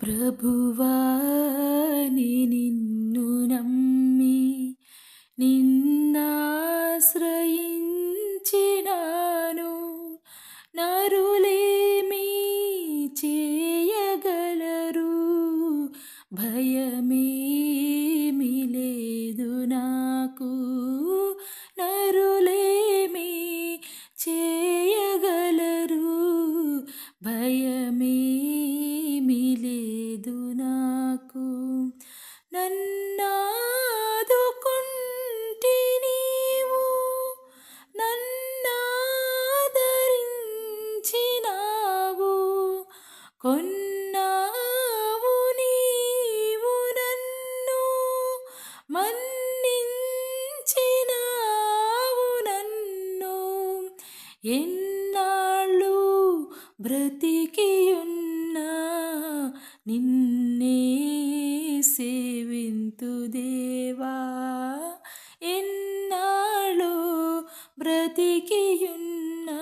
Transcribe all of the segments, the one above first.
ప్రభువా నిన్ను నమ్మి నిన్నాశ్రయించినాను. నరులేమి చేయగలరు, భయమేమి లేదు నాకు. నరులేమి చేయగలరు, భయమేమి లేదు నాకు. నన్నాదుకుంటి నీవు, నన్నాదరించినావు. కొన్నావు నీవు నన్ను, మన్నించినావు నన్ను. ఎన్నాళ్ళు బ్రతికియున్నా నిన్నే సేవింతు దేవా. ఎన్నాళ్ళు బ్రతికియున్నా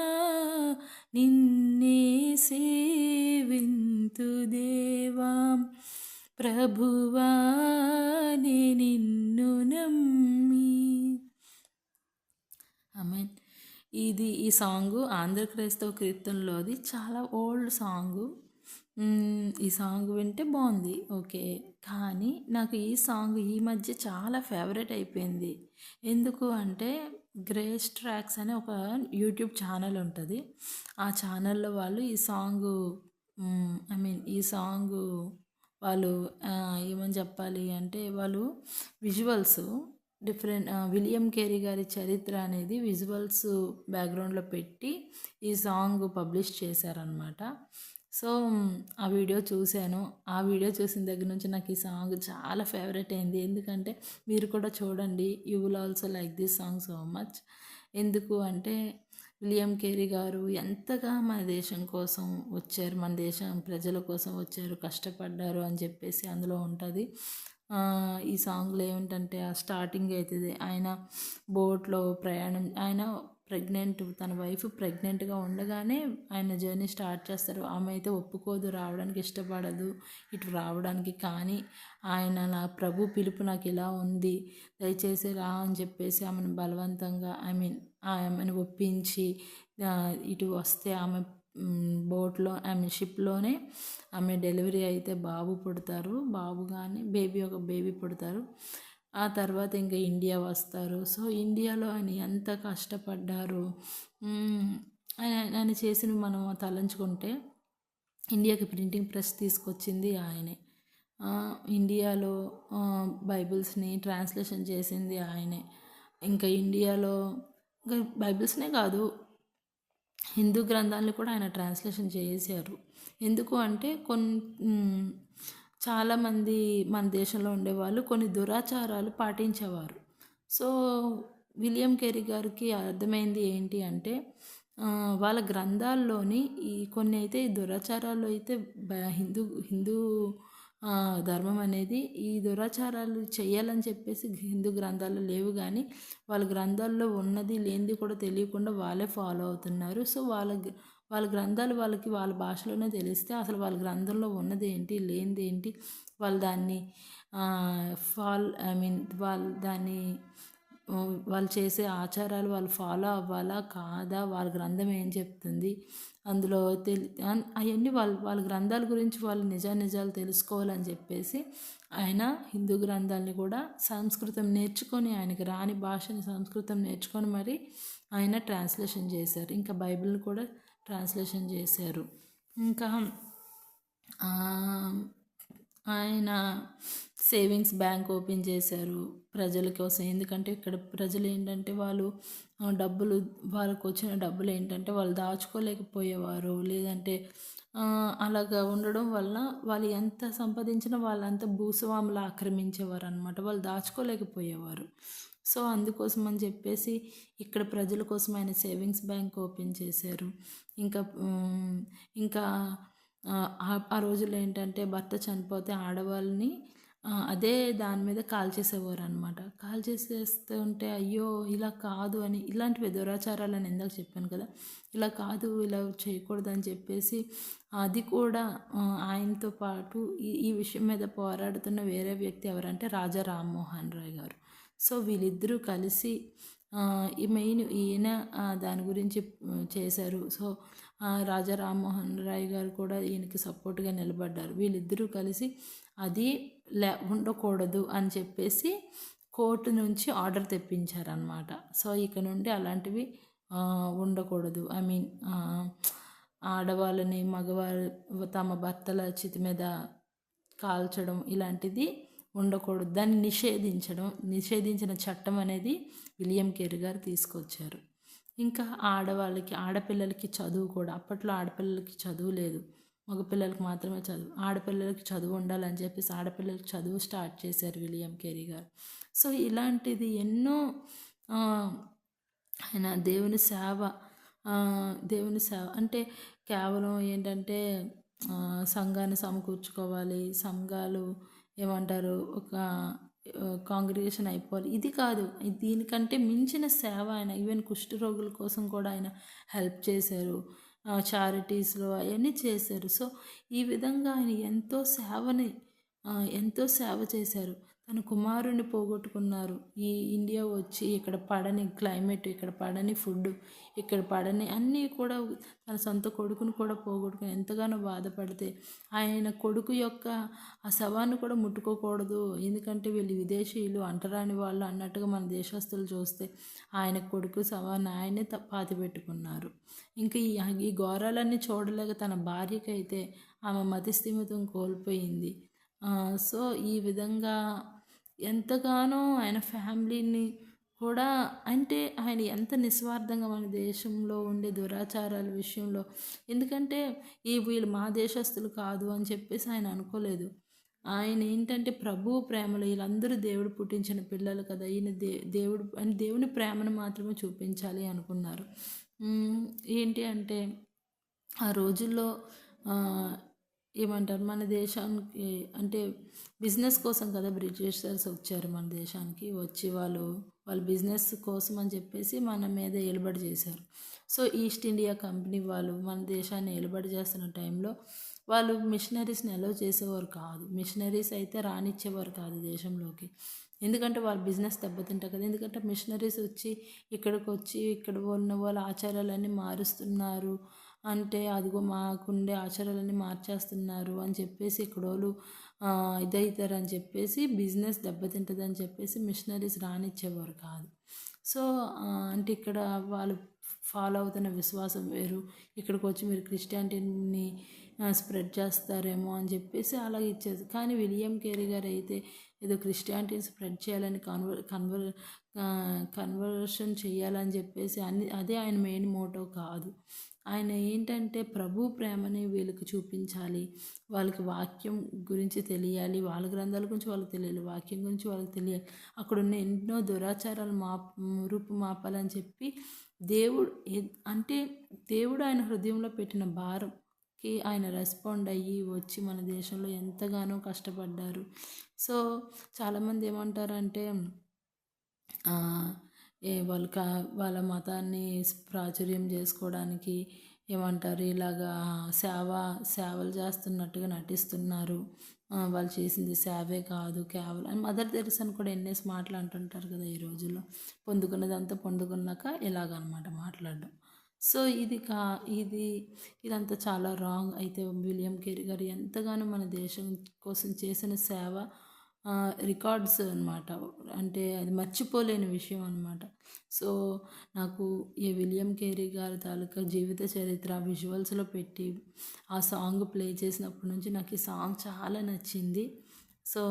నిన్నే సేవింతు దేవా. ప్రభువా నిన్ను నమ్మి. ఆమెన్. ఈ సాంగు ఆంధ్ర క్రైస్తవ కీర్తనలోది, చాలా ఓల్డ్ సాంగు. ఈ సాంగ్ వింటే బాగుంది, ఓకే. కానీ నాకు ఈ సాంగ్ ఈ మధ్య చాలా ఫేవరెట్ అయిపోయింది. ఎందుకు అంటే గ్రేస్ ట్రాక్స్ అనే ఒక యూట్యూబ్ ఛానల్ ఉంటుంది. ఆ ఛానల్లో వాళ్ళు ఈ సాంగు ఈ సాంగు వాళ్ళు ఏమని చెప్పాలి అంటే, వాళ్ళు విజువల్స్ డిఫరెంట్ విలియం కేరీ గారి చరిత్ర అనేది విజువల్స్ బ్యాక్గ్రౌండ్లో పెట్టి ఈ సాంగ్ పబ్లిష్ చేశారనమాట. సో ఆ వీడియో చూశాను. ఆ వీడియో చూసిన దగ్గర నుంచి నాకు ఈ సాంగ్ చాలా ఫేవరెట్ అయింది. ఎందుకంటే మీరు కూడా చూడండి, you will also like this song so much. ఎందుకు అంటే విలియం కేరీ గారు ఎంతగా మన దేశం కోసం వచ్చారు, మన దేశం ప్రజల కోసం వచ్చారు, కష్టపడ్డారు అని చెప్పేసి అందులో ఉంటుంది. ఈ సాంగ్లో ఏమిటంటే, ఆ స్టార్టింగ్ అవుతుంది, ఆయన బోట్లో ప్రయాణం, ఆయన ప్రెగ్నెంట్, తన వైఫ్ ప్రెగ్నెంట్గా ఉండగానే ఆయన జర్నీ స్టార్ట్ చేస్తారు. ఆమె అయితే ఒప్పుకోదు, రావడానికి ఇష్టపడదు ఇటు రావడానికి. కానీ ఆయన, నా ప్రభు పిలుపు నాకు ఇలా ఉంది, దయచేసి రా అని చెప్పేసి ఆమెను బలవంతంగా ఆమెను ఒప్పించి ఇటు వస్తే ఆమె బోట్లో షిప్లోనే ఆమె డెలివరీ అయితే బాబు పుడతారు. బాబు కానీ ఒక బేబీ పుడతారు. ఆ తర్వాత ఇంకా ఇండియా వస్తారు. సో ఇండియాలో ఆయన ఎంత కష్టపడ్డారు, ఆయన చేసినవి మనం తలంచుకుంటే, ఇండియాకి ప్రింటింగ్ ప్రెస్ తీసుకొచ్చింది ఆయనే. ఇండియాలో బైబిల్స్ని ట్రాన్స్లేషన్ చేసింది ఆయనే. ఇంకా ఇండియాలో ఇంకా బైబిల్స్నే కాదు, హిందూ గ్రంథాలను కూడా ఆయన ట్రాన్స్లేషన్ చేశారు. ఎందుకు అంటే చాలామంది మన దేశంలో ఉండేవాళ్ళు కొన్ని దురాచారాలు పాటించేవారు. సో విలియం కేరీ గారికి అర్థమైంది ఏంటి అంటే, వాళ్ళ గ్రంథాల్లోని కొన్ని అయితే దురాచారాలు అయితే హిందూ ధర్మం అనేది ఈ దురాచారాలు చేయాలని చెప్పేసి హిందూ గ్రంథాల్లో లేవు. కానీ వాళ్ళ గ్రంథాల్లో ఉన్నది లేనిది కూడా తెలియకుండా వాళ్ళే ఫాలో అవుతున్నారు. సో వాళ్ళ గ్రంథాలు వాళ్ళకి వాళ్ళ భాషలోనే తెలిస్తే అసలు వాళ్ళ గ్రంథంలో ఉన్నది ఏంటి, లేనిది ఏంటి, వాళ్ళు దాన్ని వాళ్ళు చేసే ఆచారాలు వాళ్ళు ఫాలో అవ్వాలా కాదా, వాళ్ళ గ్రంథం ఏం చెప్తుంది అందులో అవన్నీ వాళ్ళ గ్రంథాల గురించి వాళ్ళు నిజాలు తెలుసుకోవాలని చెప్పేసి ఆయన హిందూ గ్రంథాలని కూడా సంస్కృతం నేర్చుకొని, ఆయనకి రాని భాషని సంస్కృతం నేర్చుకొని మరి ఆయన ట్రాన్స్లేషన్ చేశారు. ఇంకా బైబిల్ని కూడా ట్రాన్స్లేషన్ చేశారు. ఇంకా ఆయన సేవింగ్స్ బ్యాంక్ ఓపెన్ చేశారు ప్రజల కోసం. ఎందుకంటే ఇక్కడ ప్రజలు ఏంటంటే, వాళ్ళకు వచ్చిన డబ్బులు ఏంటంటే వాళ్ళు దాచుకోలేకపోయేవారు. లేదంటే అలాగా ఉండడం వల్ల వాళ్ళు ఎంత సంపాదించినా వాళ్ళంతా భూస్వాములు ఆక్రమించేవారు అనమాట. వాళ్ళు దాచుకోలేకపోయేవారు. సో అందుకోసం అని చెప్పేసి ఇక్కడ ప్రజల కోసం ఆయన సేవింగ్స్ బ్యాంక్ ఓపెన్ చేశారు. ఇంకా ఆ రోజుల్లో ఏంటంటే, భర్త చనిపోతే ఆడవాళ్ళని అదే దాని మీద కాల్చేసేవారు అనమాట. కాల్చేసేస్తుంటే అయ్యో ఇలా కాదు అని, ఇలాంటివి దురాచారాలని ఇందాక చెప్పాను కదా, ఇలా కాదు ఇలా చేయకూడదు అని చెప్పేసి అది కూడా ఆయనతో పాటు ఈ విషయం మీద పోరాడుతున్న వేరే వ్యక్తి ఎవరంటే రాజా రామ్మోహన్ రాయ్ గారు. సో వీళ్ళిద్దరూ కలిసి ఈ మెయిన్ ఈయన దాని గురించి చేశారు. సో రాజా రామ్మోహన్ రాయ్ గారు కూడా ఈయనకి సపోర్ట్గా నిలబడ్డారు. వీళ్ళిద్దరూ కలిసి అది ఉండకూడదు అని చెప్పేసి కోర్టు నుంచి ఆర్డర్ తెప్పించారనమాట. సో ఇక నుండి అలాంటివి ఉండకూడదు. ఐ మీన్ ఆడవాళ్ళని మగవారు తమ భర్తల చితి మీద కాల్చడం ఇలాంటిది ఉండకూడదు. దాన్ని నిషేధించిన చట్టం అనేది విలియం కేరీ గారు తీసుకొచ్చారు. ఇంకా ఆడపిల్లలకి చదువు కూడా, అప్పట్లో ఆడపిల్లలకి చదువు లేదు, మగపిల్లలకి మాత్రమే చదువు. ఆడపిల్లలకి చదువు ఉండాలని చెప్పేసి ఆడపిల్లలకి చదువు స్టార్ట్ చేశారు విలియం కేరీ గారు. సో ఇలాంటిది ఎన్నో ఆయన దేవుని సేవ అంటే కేవలం ఏంటంటే సంఘాన్ని సమకూర్చుకోవాలి, సంఘాలు ఏమంటారు ఒక కాంగ్రిగేషన్ అయిపోవాలి, ఇది కాదు. దీనికంటే మించిన సేవ ఆయన ఈవెన్ కుష్ఠరోగుల కోసం కూడా ఆయన హెల్ప్ చేశారు, చారిటీస్లో అవన్నీ చేశారు. సో ఈ విధంగా ఆయన ఎంతో సేవ చేశారు. తన కుమారుని పోగొట్టుకున్నారు. ఈ ఇండియా వచ్చి ఇక్కడ పడని క్లైమేట్, ఇక్కడ పడని ఫుడ్, ఇక్కడ పడని అన్నీ కూడా తన సొంత కొడుకుని కూడా పోగొట్టుకుని ఎంతగానో బాధపడితే ఆయన కొడుకు యొక్క ఆ శవాన్ని కూడా ముట్టుకోకూడదు, ఎందుకంటే వీళ్ళు విదేశీయులు, అంటరాని వాళ్ళు అన్నట్టుగా మన దేశస్తులు చూస్తే ఆయన కొడుకు శవాన్ని ఆయనే పాతి పెట్టుకున్నారు. ఇంకా ఈ ఘోరాలన్నీ చూడలేక తన భార్యకైతే ఆమె మతిస్థిమితం కోల్పోయింది. సో ఈ విధంగా ఎంతగానో ఆయన ఫ్యామిలీని కూడా, అంటే ఆయన ఎంత నిస్వార్థంగా మన దేశంలో ఉండే దురాచారాల విషయంలో, ఎందుకంటే వీళ్ళు మా దేశస్తులు కాదు అని చెప్పేసి ఆయన అనుకోలేదు. ఆయన ఏంటంటే ప్రభు ప్రేమలో వీళ్ళందరూ దేవుడు పుట్టించిన పిల్లలు కదా, ఈయన దేవుడు అని దేవుని ప్రేమను మాత్రమే చూపించాలి అనుకున్నారు. ఏంటి అంటే ఆ రోజుల్లో ఏమంటారు మన దేశానికి, అంటే బిజినెస్ కోసం కదా బ్రిటిషర్స్ వచ్చారు మన దేశానికి. వచ్చి వాళ్ళ బిజినెస్ కోసం అని చెప్పేసి మన మీద ఏలుబడి చేశారు. సో ఈస్ట్ ఇండియా కంపెనీ వాళ్ళు మన దేశాన్ని ఏలుబడి చేస్తున్న టైంలో వాళ్ళు మిషనరీస్ని అలౌ చేసేవారు కాదు. మిషనరీస్ అయితే రానిచ్చేవారు కాదు దేశంలోకి, ఎందుకంటే వాళ్ళ బిజినెస్ దెబ్బతింటారు కదా. ఎందుకంటే మిషనరీస్ వచ్చి ఇక్కడ ఉన్న వాళ్ళ ఆచారాలన్నీ మారుస్తున్నారు అంటే, అదిగో మాకుండే ఆచారాలన్నీ మార్చేస్తున్నారు అని చెప్పేసి ఇక్కడోళ్ళు ఇదవుతారని చెప్పేసి, బిజినెస్ దెబ్బతింటుందని చెప్పేసి మిషనరీస్ రానిచ్చేవారు కాదు. సో అంటే ఇక్కడ వాళ్ళు ఫాలో అవుతున్న విశ్వాసం వేరు, ఇక్కడికి వచ్చి మీరు క్రిస్టియానిటీని స్ప్రెడ్ చేస్తారేమో అని చెప్పేసి అలాగే ఇచ్చేది. కానీ విలియం కేరీ గారు అయితే ఏదో క్రిస్టియానిటీని స్ప్రెడ్ చేయాలని కన్వర్షన్ చేయాలని చెప్పేసి అదే ఆయన మెయిన్ మోటో కాదు. ఆయన ఏంటంటే ప్రభు ప్రేమని వీళ్ళకి చూపించాలి, వాళ్ళకి వాక్యం గురించి తెలియాలి, వాళ్ళ గ్రంథాల గురించి వాళ్ళకి తెలియాలి, వాక్యం గురించి వాళ్ళకి తెలియాలి, అక్కడ ఉన్న ఎన్నో దురాచారాలు రూపుమాపాలని చెప్పి దేవుడు ఆయన హృదయంలో పెట్టిన భారంకి ఆయన రెస్పాండ్ అయ్యి వచ్చి మన దేశంలో ఎంతగానో కష్టపడ్డారు. సో చాలామంది ఏమంటారంటే వాళ్ళ మతాన్ని ప్రాచుర్యం చేసుకోవడానికి ఏమంటారు ఇలాగా సేవలు చేస్తున్నట్టుగా నటిస్తున్నారు, వాళ్ళు చేసింది సేవే కాదు కేవలం. మదర్ తెరిసాని కూడా ఎన్నేసి మాటలు అంటుంటారు కదా ఈ రోజుల్లో, పొందుకున్నదంతా పొందుకున్నాక ఇలాగనమాట మాట్లాడడం. సో ఇదంతా చాలా రాంగ్. అయితే విలియం కేరీ గారు ఎంతగానో మన దేశం కోసం చేసిన సేవ రికార్డ్స్ అనమాట, అంటే అది మర్చిపోలేని విషయం అనమాట. సో నాకు ఈ విలియం కేరీ గారి తాలూకా జీవిత చరిత్ర విజువల్స్లో పెట్టి ఆ సాంగ్ ప్లే చేసినప్పటి నుంచి నాకు ఈ సాంగ్ చాలా నచ్చింది. సో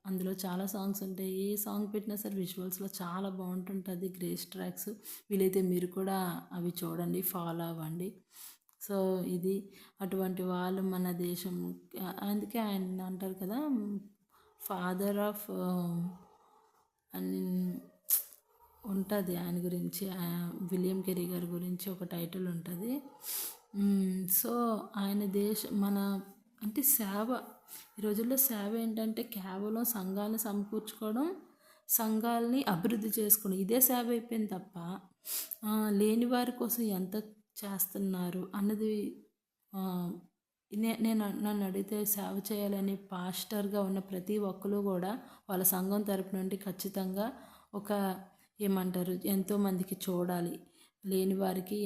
అందులో చాలా సాంగ్స్ ఉంటాయి, ఏ సాంగ్ పెట్టినా సరే విజువల్స్లో చాలా బాగుంటుంటుంది, గ్రేస్ ట్రాక్స్. వీలైతే మీరు కూడా అవి చూడండి, ఫాలో అవ్వండి. సో ఇది అటువంటి వాళ్ళు మన దేశం, అందుకే ఆయన అంటారు కదా ఫాదర్ ఆఫ్ అని ఉంటుంది ఆయన గురించి, విలియం కేరీ గారి గురించి ఒక టైటిల్ ఉంటుంది. సో ఆయన మన అంటే సేవ. ఈ రోజుల్లో సేవ ఏంటంటే కేవలం సంఘాలను సమకూర్చుకోవడం, సంఘాలని అభివృద్ధి చేసుకోవడం, ఇదే సేవ అయిపోయింది తప్ప లేని వారి కోసం ఎంత చేస్తున్నారు అన్నది ఆ, నేను నన్ను అడిగితే సేవ చేయాలని పాస్టర్గా ఉన్న ప్రతి ఒక్కరు కూడా వాళ్ళ సంఘం తరపు నుండి ఖచ్చితంగా ఒక ఏమంటారు ఎంతోమందికి చూడాలి, లేని వారికి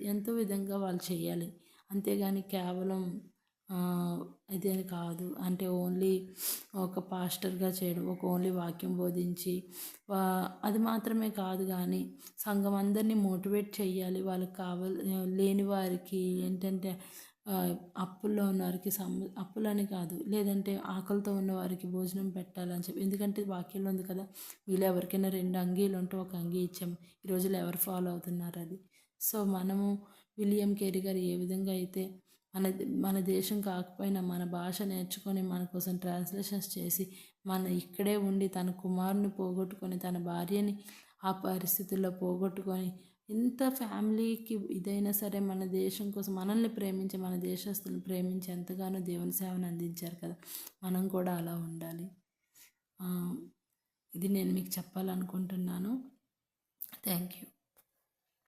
ఎంతో విధంగా వాళ్ళు చేయాలి. అంతేగాని కేవలం ఇదే కాదు అంటే ఓన్లీ ఒక పాస్టర్గా చేయడం, ఒక ఓన్లీ వాక్యం బోధించి అది మాత్రమే కాదు కానీ సంఘం అందరినీ మోటివేట్ చేయాలి. వాళ్ళకి లేని వారికి ఏంటంటే అప్పుల్లో ఉన్నవారికి అప్పులని కాదు, లేదంటే ఆకలితో ఉన్న వారికి భోజనం పెట్టాలని చెప్పి, ఎందుకంటే వాక్యంలో ఉంది కదా, వీళ్ళు ఎవరికైనా 2 అంగీలు ఉంటే ఒక అంగీ ఇచ్చాం. ఈ రోజుల్లో ఎవరు ఫాలో అవుతున్నారు అది. సో మనము విలియం కేరీ గారు ఏ విధంగా అయితే మన మన దేశం కాకపోయినా మన భాష నేర్చుకొని మన కోసం ట్రాన్స్లేషన్స్ చేసి మన ఇక్కడే ఉండి తన కుమారుని పోగొట్టుకొని తన భార్యని ఆ పరిస్థితుల్లో పోగొట్టుకొని ఎంత ఫ్యామిలీకి ఇదైనా సరే మన దేశం కోసం మనల్ని ప్రేమించి మన దేశస్తులను ప్రేమించి ఎంతగానో దేవుని సేవను అందించారు కదా, మనం కూడా అలా ఉండాలి. ఇది నేను మీకు చెప్పాలనుకుంటున్నాను. Thank you.